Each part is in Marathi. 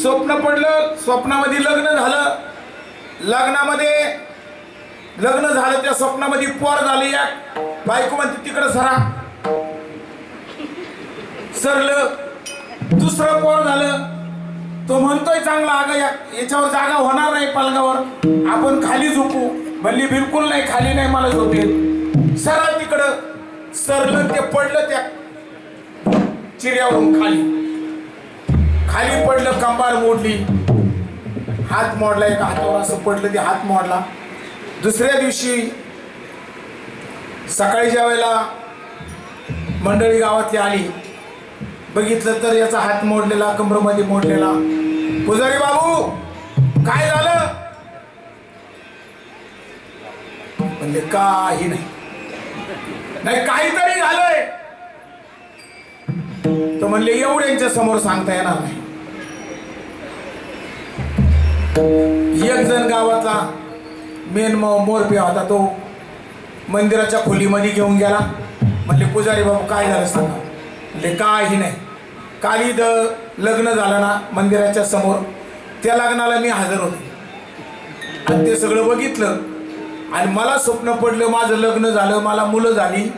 स्वप्न पडलं, स्वप्नामध्ये लग्न झालं, लग्न झालं, त्या स्वप्नामध्ये पोर झालं. या बायको म्हणते तिकडं सरा, सरलं. दुसरं पोर झालं, तो म्हणतोय चांगला, अगं याच्यावर जागा होणार नाही पलंगावर, आपण खाली झोपू. म्हणली बिलकुल नाही, खाली नाही, मला झोप येत. सरा तिकडं, सरलं, ते पडलं त्या चिऱ्यावरून खाली पडलं, कंबार मोडली, हात मोडला, एका हातावर असं पडलं, ते हात मोडला. दुसऱ्या दिवशी सकाळी ज्या वेळेला मंडळी गावातली आली, बघितलं तर याचा हात मोडलेला, कमरेमध्ये मोडलेला. पुजारी बाबू काय झालं? म्हणले काही नाही, काहीतरी झालंय. तर म्हणले एवढ्यांच्या समोर सांगता येणार नाही. एक जण गावातला मेन मोरपिया होता, तो मंदिराच्या खोलीमध्ये घेऊन गेला. म्हणले पुजारी बाबू काय झालं सांगा. म्हणले काही नाही, काल इथं लग्न झालं ना मंदिराच्या समोर, त्या लग्नाला मी हजर होते आणि ते सगळं बघितलं. आणि मला स्वप्न पडलं, माझं लग्न झालं, मला मुलं झाली.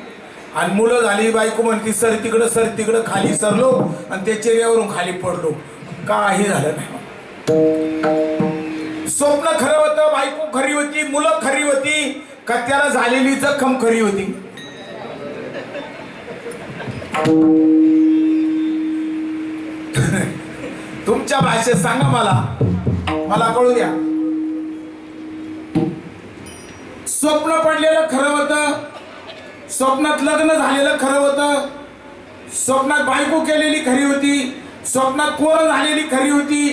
आणि मुलं झाली, बायको म्हणती सर तिकडं, खाली सरलो आणि त्या चेहऱ्यावरून खाली पडलो. काही झालं नाही. स्वप्न खरं होतं, बायको खरी होती, मुलं खरी होती, का त्याला झालेली जखम खरी होती? तुमच्या भाषेत सांगा, मला कळू द्या. स्वप्न पडलेलं खरं होतं, स्वप्नात लग्न झालेलं खरं होतं, स्वप्नात बायको केलेली खरी होती, स्वप्नात पोरं झालेली खरी होती,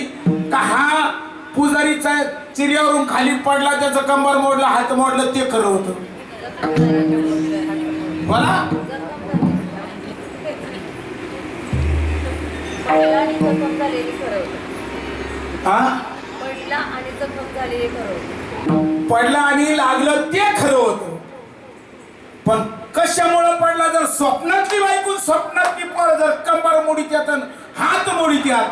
का हा पुजारीचा चिऱ्यावरून खाली पडला, त्याचं कंबर मोडला, हात मोडलं, ते खरं होतं? मला पडला आणि लागलं ते खरं होतं. पण कशामुळे पडला? जर स्वप्नातली बायको, स्वप्नातली पोर जर कंबर मोडीत येत, हात मोडीत यात,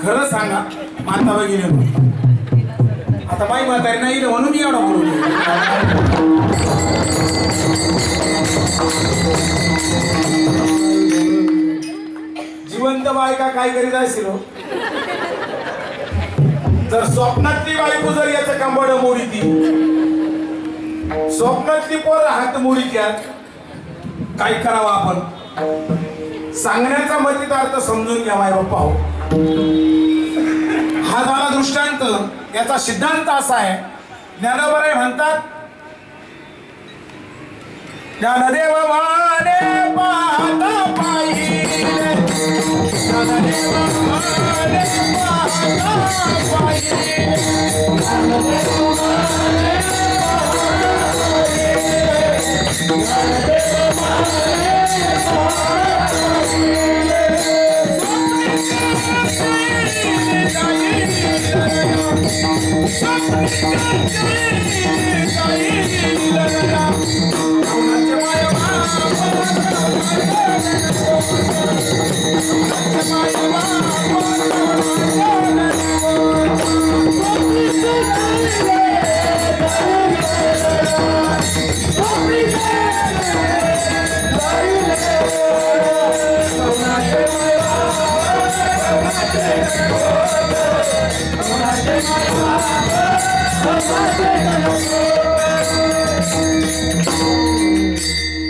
खरं सांगा माता वगैरे. आता बाई म्हातारी नाही म्हणून एवढा बोलू. जिवंत बायका काय करीत असेल? जर स्वप्नातली बायको जर याचं कंबड मोडीती, स्वप्नातली पोर हात मोडीत यात, काय करावं आपण? सांगण्याचा मतीत अर्थ समजून घ्या माय बाप्पा. हा झाला दृष्टांत. याचा सिद्धांत असा आहे, ज्ञानोबा म्हणतात, ज्ञानदेव वाणे पाहता पाहिले, ज्ञानदेव वाणे पाहता पाहिले, ज्ञानदेव वाणे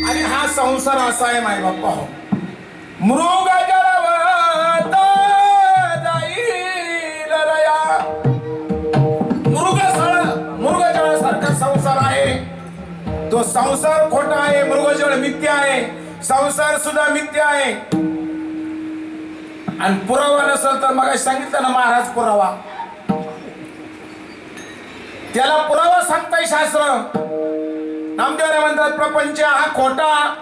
आणि हा संसार असा आहे माय बाप्पा. मृग जळवत जाईल रया, मृगजळासारखा संसार आहे. तो संसार खोटा आहे, मृगजळ मिथ्या आहे, संसार सुद्धा मिथ्या आहे. आणि पुरावा नसेल तर मग सांगितलं ना महाराज, पुरावा, त्याला पुरावा सांगताय शास्त्र. नामदेव म्हणतात प्रपंच हा खोटा,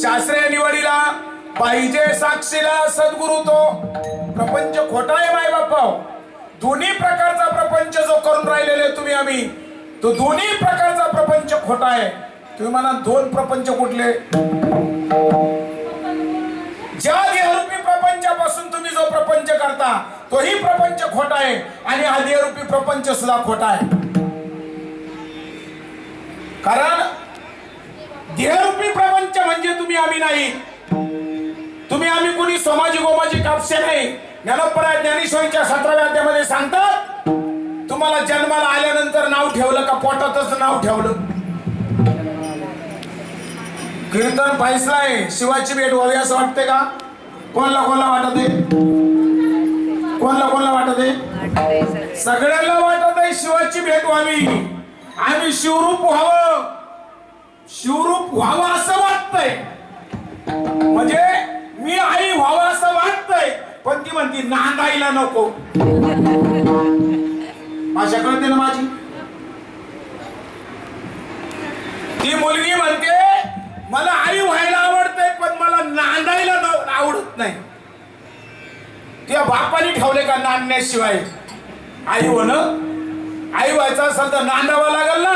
शास्त्रीय निवडीला पाहिजे साक्षीला सद्गुरु. तो प्रपंच खोटा आहे माय बाप्पा. दोन्ही प्रकारचा प्रपंच जो करून राहिलेले तुम्ही आम्ही, तो दोन्ही प्रकारचा प्रपंच खोटा आहे. तुम्ही म्हणा दोन प्रपंच कुठले? प्रपंच करता तोही प्रपंच खोटा आहे आणि हा देहरूपी प्रपंच सुद्धा खोटा आहे. कारण देहरूपी प्रपंच म्हणजे तुम्ही आम्ही नाही, तुम्ही आम्ही कोणी सोमाजी गोमाजी कापसे नाही. ज्ञानोपराय ज्ञानेश्वरीच्या 17व्या अध्यायामध्ये सांगतात, तुम्हाला जन्माला आल्यानंतर नाव ठेवलं का पोटातच नाव ठेवलं? कीर्तन पाहिसलाय शिवाची भेट व्हावी असं वाटते का? कोणला वाटत आहे? कोणला वाटत आहे? सगळ्यांना वाटत आहे शिवाची भेट व्हावी, आम्ही शिवरूप व्हावं असं वाटतंय. म्हणजे मी आई व्हावं असं वाटतंय, पण ती म्हणती नांदायला नको. भाषा कळते ना माझी? ती मुलगी म्हणते मला आई व्हायला आवडतंय, पण मला नांदायला आवडत नाही. त्या बापाने ठेवले का नांदण्याशिवाय आई होणं? आई व्हायचं असेल तर नांदावं लागेल ना.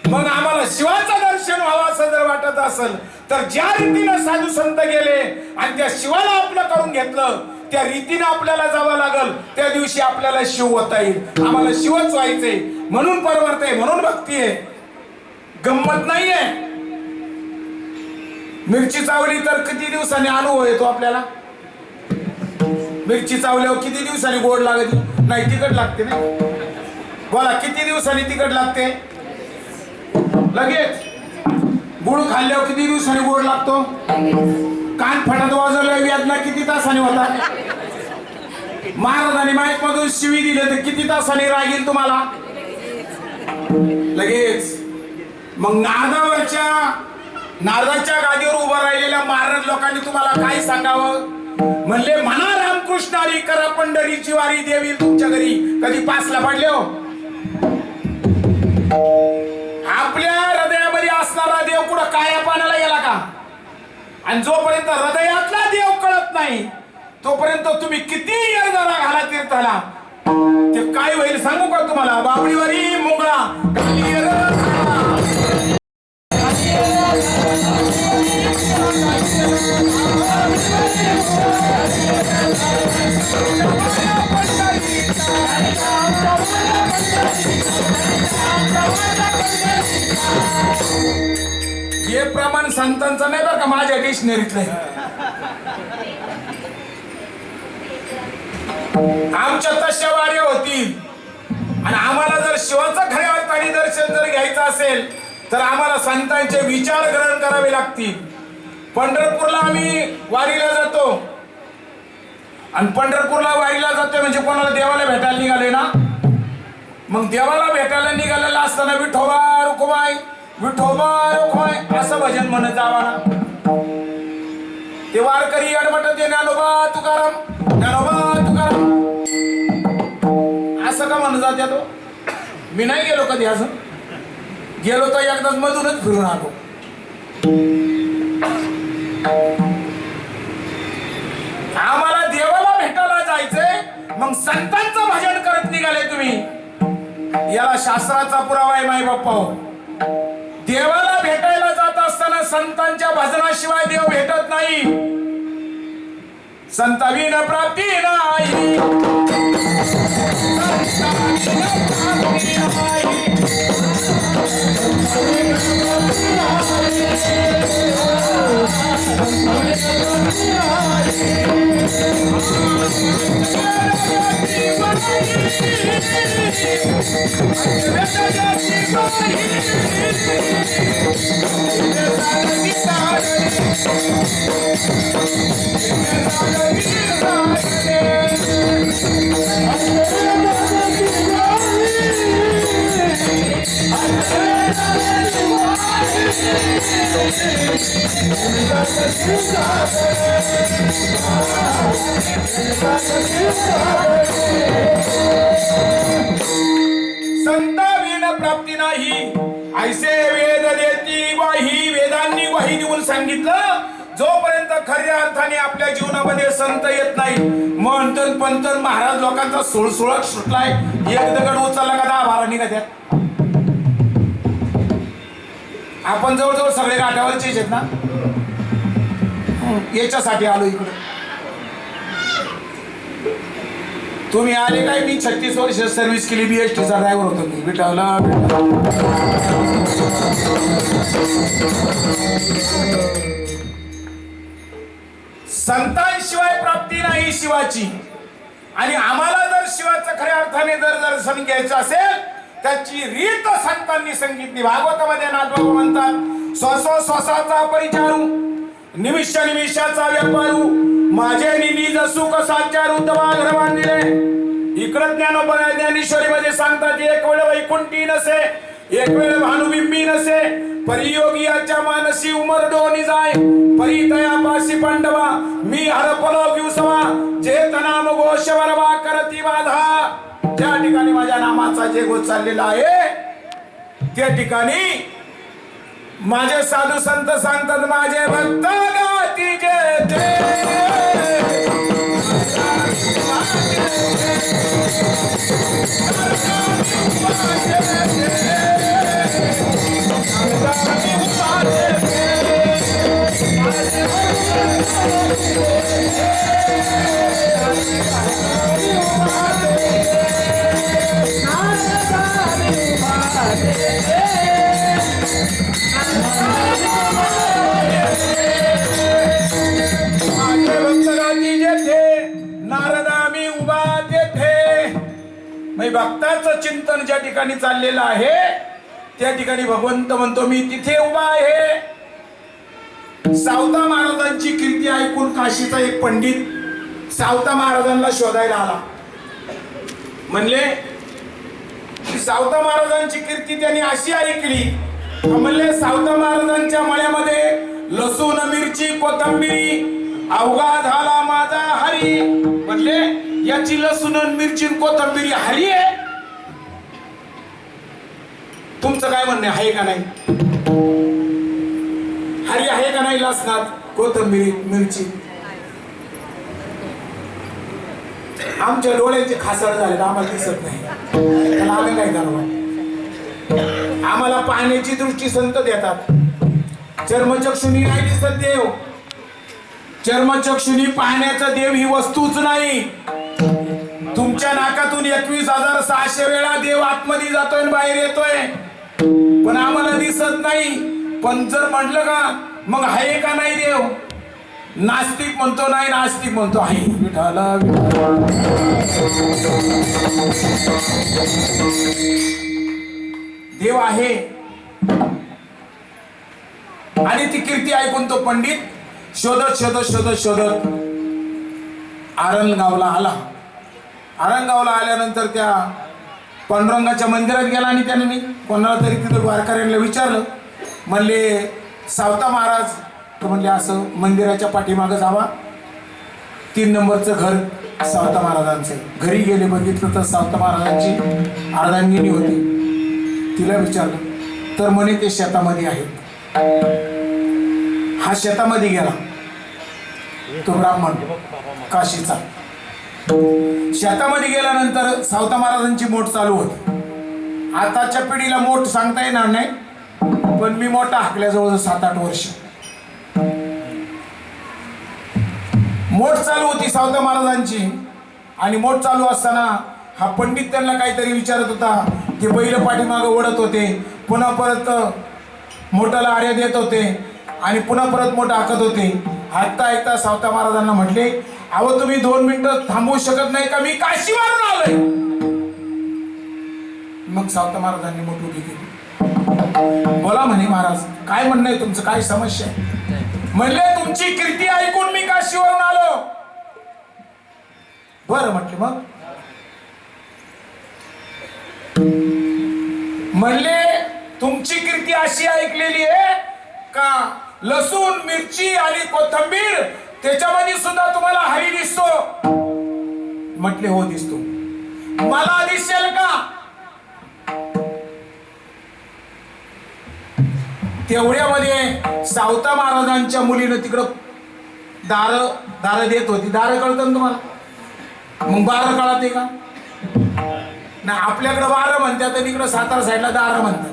मग आम्हाला शिवाचं दर्शन व्हावं असं जर वाटत असेल तर ज्या रीतीनं साधू संत गेले आणि त्या शिवाला आपलं करून घेतलं त्या रीतीनं आपल्याला जावं लागल. त्या दिवशी आपल्याला शिव होता येईल. आम्हाला शिवच व्हायचंय म्हणून परवडत आहे, म्हणून भक्ती आहे, गंमत नाहीये. मिरची चावली तर किती दिवसांनी अनुभव येतो आपल्याला? मिरची चावल्यावर किती दिवसांनी गोड लागते? नाही, तिखट लागते. नाही बोला, किती दिवसांनी तिखट लागते? लगेच. गुळ खाल्ल्यावर किती दिवसांनी गोड लागतो? कान फटात वाजवल्या वेदना किती तासांनी होता? महाराजांनी माईक मधून शिवी दिले तर किती तासांनी राग येईल तुम्हाला? लगेच. मग नारदाच्या गादीवर उभं राहिलेल्या महाराज लोकांनी तुम्हाला काय सांगावं? म्हणले म्हणा रामकृष्ण हरी, करा पंढरीची वारी, देवी तुमच्या घरी. कधी पासला पडले हो? आपल्या हृदयामध्ये असणारा देव कुठं काळ्या पाण्याला गेला का? आणि जोपर्यंत हृदयातला देव कळत नाही तोपर्यंत तुम्ही किती जरा घाला तीर्थाला, ते काय होईल सांगू का तुम्हाला? बाबळीवरी मुंगळा हे प्रमाण संतांचं नाही बरं का, माझ्या डिक्शनरीतलं. आमच्या तशा वाऱ्या होतील आणि आम्हाला जर शिवाचं खऱ्या अर्थाने दर्शन जर घ्यायचं असेल तर आम्हाला संतांचे विचार ग्रहण करावे लागतील. पंढरपूरला आम्ही वारीला जातो आणि पंढरपूरला वारीला जातोय म्हणजे कोणाला देवाला भेटायला निघाले ना. मग देवाला भेटायला निघालेला असताना विठोबा रुक्माई विठोबा रुक्माई असं भजन म्हणत जावा ना. ते वारकरी अडमटत ज्ञानोबा तुकाराम ज्ञानोबा तुकाराम असं का म्हणत जात्या तो? मी नाही गेलो कधी अजून. गेलो तर एकदाच मधूनच फिरून आलो. आम्हाला देवाला भेटायला जायचंय, मग संतांचं भजन करत निघाले तुम्ही. याला शास्त्राचा पुरावा आहे माई बाप्पा. देवाला भेटायला जात असताना संतांच्या भजनाशिवाय देव भेटत नाही. संताविन प्राप्ती नाही. संताविन प्राप्ती नाही ऐसे वेद देती वाही. वेदांनी वाही देऊन सांगितलं, जोपर्यंत खऱ्या अर्थाने आपल्या जीवनामध्ये संत येत नाही, मंथन पंथन महाराज लोकांचा सुळसुळक सुटलाय. एक दगड उचलला का 10-12 निघत्यात. आपण जवळजवळ सगळे गाठावरचे आहेत ना. याच्यासाठी आलो इकडे. तुम्ही आले काय? मी 36 वर्ष सर्व्हिस केली, BST चा ड्रायव्हर होतो मी. भेटावला संतांशिवाय प्राप्ती नाही शिवाची. आणि आम्हाला जर शिवाचं खऱ्या अर्थाने जर दर्शन घ्यायचं असेल त्याची रीत संतांनी सांगितली. भागवतामध्ये नाथबाबा म्हणतात, स्वस्व स्वसाचा परिचारू, निमिष निमिषाचा व्यापारू, माझे निज सुख साचारू तवा घर बांधिले. इकडं ज्ञानेश्वरी मध्ये सांगतात, एक वेळ वैकुंठी नसे, एक वेळ भानुबिंबी नसे, परियोगियाच्या मानसी उमरडोनी जाय, परितयापासी पांडवा मी हरपलो विवसवा, जे तनाम घोष वरवा करती बाधा. ज्या ठिकाणी माझ्या नामाचा जे घोष चाललेला आहे त्या ठिकाणी माझे साधू संत सांगतात, माझे भक्त गाती जेथे भक्ताचं चिंतन ज्या ठिकाणी चाललेलं आहे त्या ठिकाणी भगवंत म्हणतो मी तिथे उभा आहे. सावता महाराजांची कीर्ती ऐकून काशीचा एक पंडित सावता महाराजांना शोधायला आला. म्हणले सावता महाराजांची कीर्ती त्यांनी अशी ऐकली. म्हणले सावता महाराजांच्या मळ्यामध्ये लसूण मिरची कोथंबिरी अवघा झाला माझा हरी. म्हणले याची लसूण मिरची कोथंबिरी हरी आहे. तुमचं काय म्हणणं आहे का नाही? हरी आहे का नाही लसणात कोथंबिरी मिरची? आमच्या डोळ्याचे खासड झाले, आम्हाला दिसत नाही. त्याला आम्ही काय करावं? आम्हाला पाहण्याची दृष्टी संत देतात. चर्मचक्षुनी नाही दिसत देव. चर्मचक्षुनी पाहण्याचा देव ही वस्तूच नाही. तुमच्या नाकातून 21,600 वेळा देव आतमध्ये जातोय आणि बाहेर येतोय, पण आम्हाला दिसत नाही. पण जर म्हटलं का मग आहे का नाही देव? नास्तिक म्हणतो नाही, नास्तिक म्हणतो आहे. विठाला देव आहे. आणि ती कीर्ती ऐकून तो पंडित शोधत शोधत शोधत शोधत आरणगावला आला. आरणगावला आल्यानंतर त्या पांडुरंगाच्या मंदिरात गेला आणि त्याने कोणाला तरी तिथं वारकऱ्यांना विचारलं. म्हणले सावता महाराज. तर म्हणले असं मंदिराच्या पाठीमागं जावा, 3 नंबरचं घर सावता महाराजांचं. घरी गेले, बघितलं तर सावता महाराजांची अर्धांगिनी होती. तिला विचारलं तर म्हणे ते शेतामध्ये आहे. हा शेतामध्ये गेला तो ब्राह्मण काशीचा. शेतामध्ये गेल्यानंतर सावता महाराजांची मोठ चालू होती. आताच्या पिढीला मोठ सांगता येणार नाही, पण मी मोठा हाकल्याजवळ 7-8 वर्ष मोठ चालू होती सावता महाराजांची. आणि मोठ चालू असताना हा पंडित त्यांना काहीतरी विचारत होता. ते बैल पाठीमागं ओढत होते, पुन्हा परत मोठाला आर्या देत होते आणि पुन्हा परत मोठं हाकत होते. ऐकता ऐकता सावता महाराजांना म्हटले, अहो तुम्ही 2 मिनिटं थांबवू शकत नाही का? मी काशीवरून आलोय. मग सावता महाराजांनी मोठी उभी केली. बोला म्हणे महाराज, काय म्हणणं आहे तुमचं? काय समस्या आहे? म्हणले तुमची कीर्ती ऐकून मी काशीवरून आलो. बरं म्हटले मग. म्हणले तुमची कीर्ती अशी ऐकलेली आहे का लसूण मिरची आणि कोथंबीर त्याच्यामध्ये सुद्धा तुम्हाला हरी दिसतो? म्हटले हो दिसतो. मला दिसेल का? तेवढ्यामध्ये सावता महाराजांच्या मुलीनं तिकडं दार देत होती. दार कळतं ना तुम्हाला? मग 12 कळते का? ना आपल्याकडे 12 म्हणतात आणि इकडं सातारा साईडला 12 म्हणतात.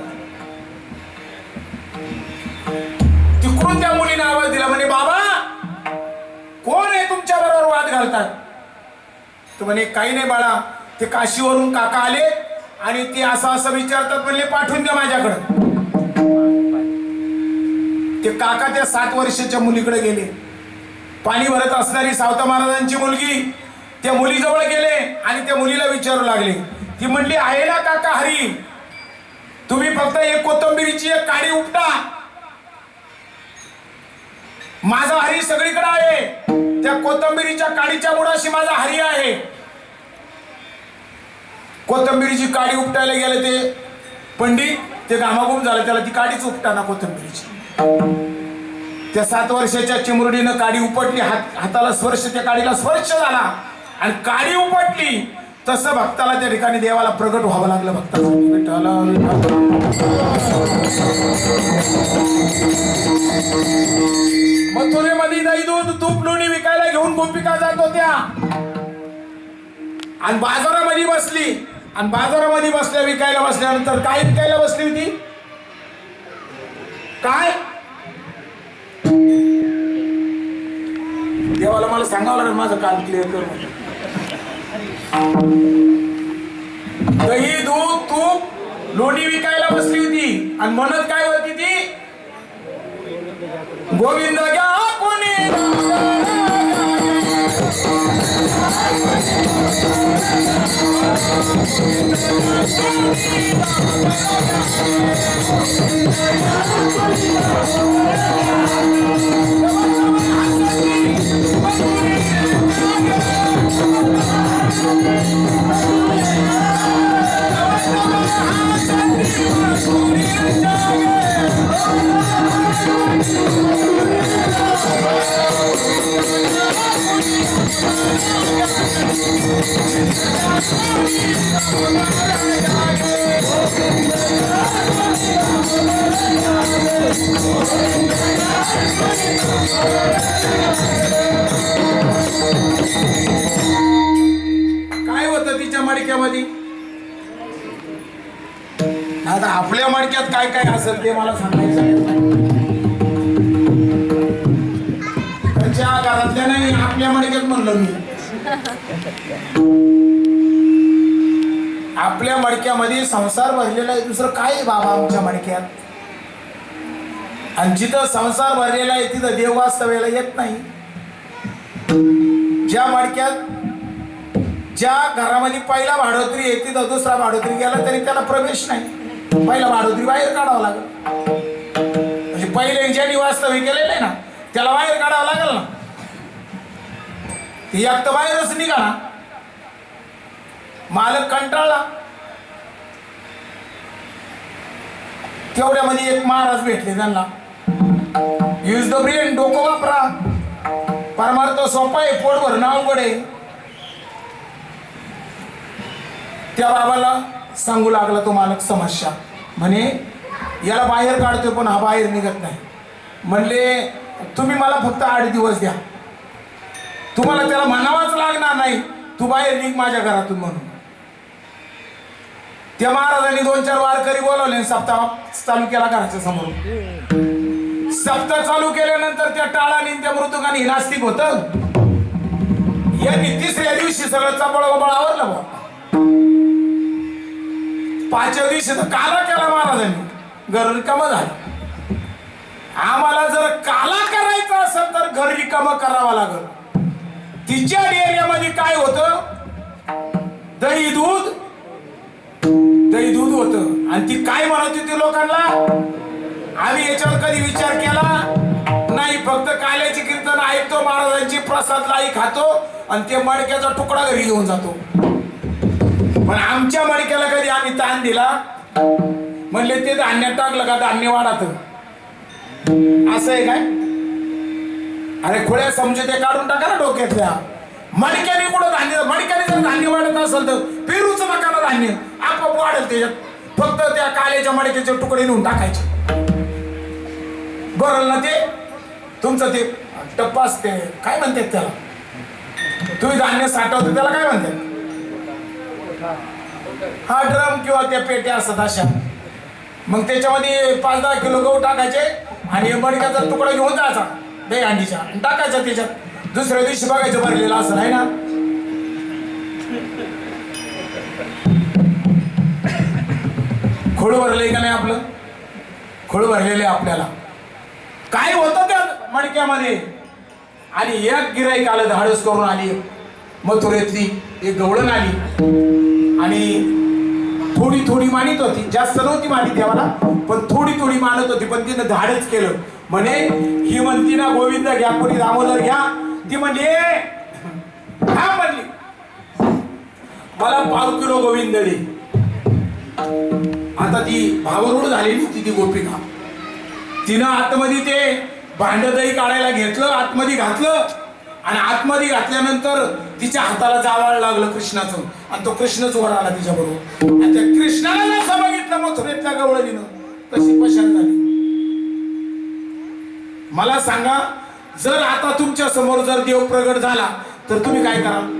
तिकडून त्या मुलीने आवाज दिला, म्हणे बाबा कोण आहे तुमच्या बरोबर वाद घालतात? तर म्हणे काही नाही बाळा, ते काशीवरून काका आले आणि ते असं असं विचारतात, म्हणले पाठवून द्या माझ्याकडं. ते काका त्या 7 वर्षाच्या मुलीकडे गेले. पाणी भरत असणारी सावता महाराजांची मुलगी त्या मुलीजवळ गेले आणि त्या मुलीला विचारू लागले. ती म्हणली, आहे ना काका हरी, तुम्ही फक्त एक कोथिंबीरीची एक काडी उपटा, माझा हरी सगळीकडे आहे, त्या कोथिंबीरीच्या काडीच्या मुळाशी माझा हरी आहे. कोथिंबीरीची काडी उपटायला गेले ते पंडित, ते घामाघूम झालं, त्याला ती काडीच उपटाना कोथिंबीरीची. त्या 7 वर्षाच्या चिमुरडीनं काडी उपटली, हाताला स्पर्श, त्या काडीला स्पर्श झाला आणि काडी उपटली. तसं भक्ताला त्या ठिकाणी देवाला प्रगट व्हावं लागलं. भक्ताला मथुरेमध्ये दही दूध तूप लोणी विकायला घेऊन गोपिका जात होत्या आणि बाजारामध्ये बसली. आणि बाजारामध्ये बसल्या, विकायला बसल्यानंतर काय विकायला बसली होती? काय? देवाला मला सांगावं लागेल, माझं काम क्लिअर करून. दही दूध तूप लोणी विकायला बसली होती आणि म्हणत काय होती ती? गोविंद घ्या कोणी काय होतं तिच्या मडक्यामध्ये? आता आपल्या मडक्यात काय काय असेल ते मला सांगायचं. त्यांच्या घरातल्या नाही, आपल्या मडक्यात म्हणलं मी. आपल्या मडक्यामध्ये संसार भरलेला आहे, दुसरं काय बाबा आमच्या मडक्यात? आणि जिथं संसार भरलेला आहे तिथं देव वास्तव्याला येत नाही. ज्या मडक्यात, ज्या घरामध्ये पहिला भाडोत्री आहे तिथं दुसरा भाडोत्री गेला तरी त्याला प्रवेश नाही. पहिला भाडोत्री बाहेर काढावं लागेल. म्हणजे पहिले ज्यांनी वास्तव्य केलेलं आहे ना त्याला बाहेर काढावं लागेल ना. ती एक तर बाहेरच निघाला. मालक कंटाळला. तेवढ्यामध्ये एक महाराज भेटले त्यांना. यूज द ब्रेन, डोकं वापरा. परमार्थ सोपा आहे, पोट भरणं अवघड आहे. त्या बाबाला सांगू लागला तो मालक समस्या. म्हणे याला बाहेर काढतोय पण हा बाहेर निघत नाही. म्हणले तुम्ही मला फक्त 8 दिवस द्या, तुम्हाला त्याला म्हणावाच लागणार नाही तू बाहेर निघ माझ्या घरातून म्हणून. त्या महाराजांनी 2-4 वारकरी बोलवले, सप्ताह चालू केला घराच्या समोर. सप्ताह चालू केल्यानंतर त्या टाळाने त्या मृतकाने नास्तिक होत. यांनी 3ऱ्या दिवशी सगळं चपळ आवरलं. 5व्या दिवशी तर काला केला महाराजांनी, घर रिकामं झालं. आम्हाला जर काला करायचा असेल तर घर रिकामं करावं लागल. तिच्या डेऱ्यामध्ये काय होतं? दही दूध होतं. आणि ती काय म्हणत होती लोकांना? आम्ही याच्यावर कधी विचार केला नाही, फक्त काल्याची कीर्तन ऐकतो, महाराजांची प्रसाद लाई खातो आणि ते मडक्याचा तुकडा घरी घेऊन जातो. पण आमच्या मडक्याला कधी आम्ही ताण दिला? म्हणले ते धान्य टाकलं का धान्य वाढत. असं आहे काय? अरे खोड्या समजू ते काढून टाका ना डोक्यातल्या. मडक्याने कुठं धान्य? मडक्याने जर धान्य वाढत असेल तर पेरूच नका ना धान्य, आपोआप वाढेल त्याच्यात. फक्त त्या काल्याच्या मडक्याचे तुकडे नेऊन टाकायचे. बरं ना ते तुमचं ते टप्पा असते, काय म्हणतात त्याला? तुम्ही धान्य साठवते त्याला काय म्हणतात? हा ड्रम किंवा त्या पेट्या असतात अशा. मग त्याच्यामध्ये 5-10 किलो गहू टाकायचे आणि मडक्याचा तुकडा घेऊन जायचा दही अंडीच्या टाकायचा त्याच्यात. दुसऱ्या दिवशी बघायचं भरलेलं असं आहे ना. खोळ भरलंय का नाही आपलं? खोळ भरलेले आपल्याला काय होतं त्या मडक्यामध्ये. आणि एक गिराईक आलं, धाडस करून आली मथुरेतली एक गवळण आली आणि थोडी थोडी मानित होती, जास्त नव्हती मानित देवाला, पण थोडी थोडी मानत होती. पण तिनं धाडच केलं. म्हणे ही म्हणती ना गोविंद घ्या, कोणी दामोदर घ्या. ती म्हणली हा म्हणली मला 5 किलो गोविंद दे. आता ती भावरूड झालेली होती ती गोपिका. तिनं आतमध्ये ते भांड दही काढायला घेतलं, आतमध्ये घातलं आणि आतमध्ये घातल्यानंतर तिच्या हाताला जावाळ लागलं कृष्णाचं आणि तो कृष्णच वर आला तिच्या बरोबर. आणि त्या कृष्णाला जसं बघितलं मथुरेतल्या गवळणीनं तशी पशान झाली. मला सांगा, जर आता तुमच्या समोर जर देव प्रगट झाला तर तुम्ही काय कराल?